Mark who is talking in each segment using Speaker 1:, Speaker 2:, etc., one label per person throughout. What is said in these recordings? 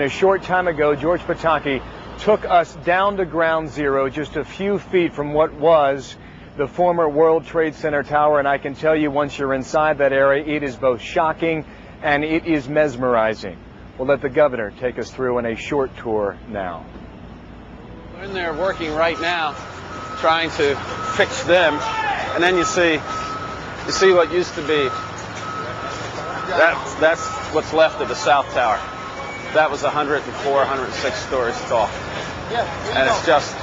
Speaker 1: A short time ago, George Pataki took us down to ground zero, just a few feet from what was the former World Trade Center tower. And I can tell you, once you're inside that area, it is both shocking and it is mesmerizing. We'll let the governor take us through on a short tour now.
Speaker 2: We're in there working right now, trying to fix them. And then you see what used to be. That's what's left of the South Tower. That was 104, 106 stories tall. And it's just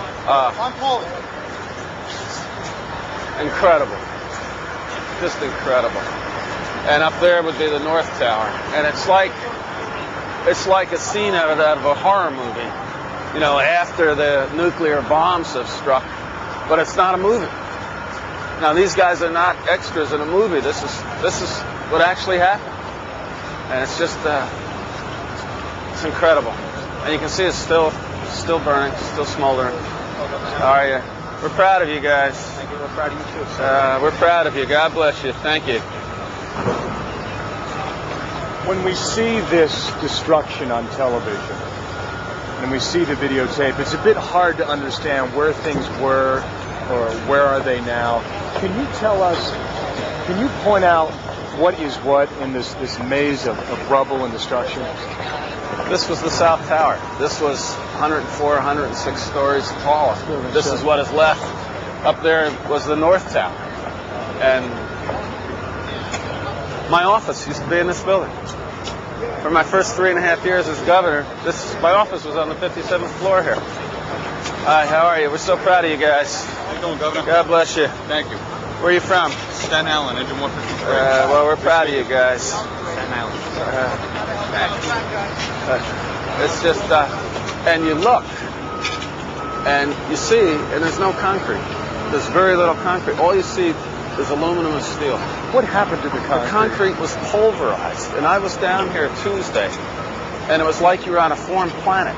Speaker 2: incredible. Just incredible. And up there would be the North Tower. And it's like a scene out of a horror movie, you know, after the nuclear bombs have struck. But it's not a movie. Now, these guys are not extras in a movie. This is what actually happened. And it's just it's incredible. And you can see it's still burning, still smoldering. How are you? We're proud of you guys.
Speaker 1: Thank you. We're proud of you too, sir.
Speaker 2: We're proud of you. God bless you. Thank you.
Speaker 1: When we see this destruction on television, and we see the videotape, it's a bit hard to understand where things were or where are they now. Can you tell us, can you point out what is what in this maze of rubble and destruction?
Speaker 2: This was the South Tower. This was 104, 106 stories tall. This is what is left. Up there was the North Tower. And my office used to be in this building. For my first 3.5 years as governor, my office was on the 57th floor here. Hi, how are you? We're so proud of you guys.
Speaker 3: How you doing, Governor?
Speaker 2: God bless you.
Speaker 3: Thank you.
Speaker 2: Where are you from?
Speaker 3: Staten Island, engine 153.
Speaker 2: Well, we're proud of you guys.
Speaker 3: Staten Island.
Speaker 2: It's just, and you look, and you see, and there's no concrete. There's very little concrete. All you see is aluminum and steel.
Speaker 1: What happened to the concrete?
Speaker 2: The concrete was pulverized, and I was down here Tuesday, and it was like you were on a foreign planet.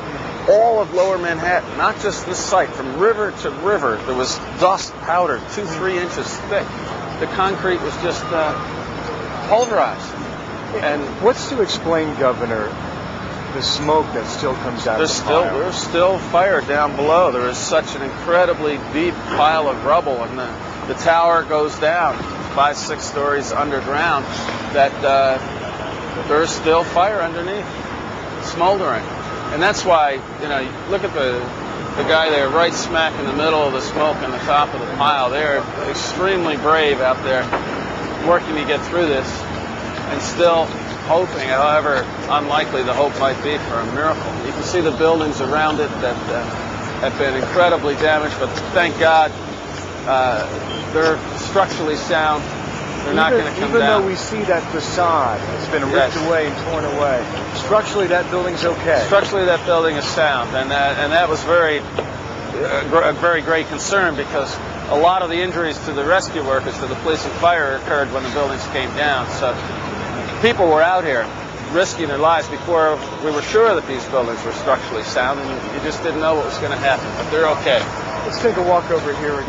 Speaker 2: All of Lower Manhattan, not just this site, from river to river, there was dust powder 2-3 inches thick. The concrete was just pulverized. And
Speaker 1: what's to explain, Governor, the smoke that still comes out of the fire?
Speaker 2: There's still fire down below. There is such an incredibly deep pile of rubble, and the tower goes down 5-6 stories underground. That there's still fire underneath, smoldering. And that's why, you know, look at the guy there right smack in the middle of the smoke on the top of the pile. They're extremely brave out there working to get through this and still hoping, however unlikely the hope might be, for a miracle. You can see the buildings around it that have been incredibly damaged, but thank God they're structurally sound. They're not going to come
Speaker 1: down. Even though
Speaker 2: we
Speaker 1: see that facade, it's been ripped away and torn away. Structurally, that building's okay.
Speaker 2: Structurally, that building is sound, and that was a very great concern, because a lot of the injuries to the rescue workers, to the police and fire, occurred when the buildings came down. So people were out here risking their lives before we were sure that these buildings were structurally sound, and you just didn't know what was going to happen. But they're okay.
Speaker 1: Let's take a walk over here.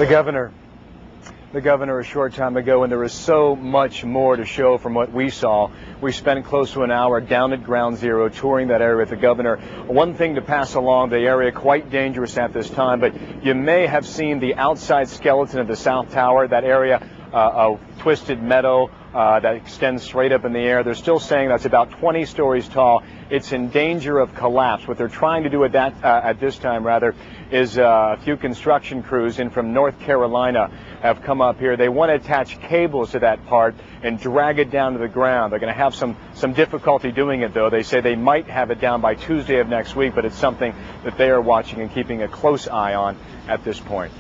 Speaker 1: The governor a short time ago, and there is so much more to show from what we saw. We spent close to an hour down at ground zero touring that area with the governor. One thing to pass along, the area quite dangerous at this time, but you may have seen the outside skeleton of the South Tower, that area of twisted metal that extends straight up in the air. They're still saying that's about 20 stories tall. It's in danger of collapse. What they're trying to do at this time is a few construction crews in from North Carolina have come up here. They want to attach cables to that part and drag it down to the ground. They're going to have some difficulty doing it, though. They say they might have it down by Tuesday of next week, but it's something that they are watching and keeping a close eye on at this point.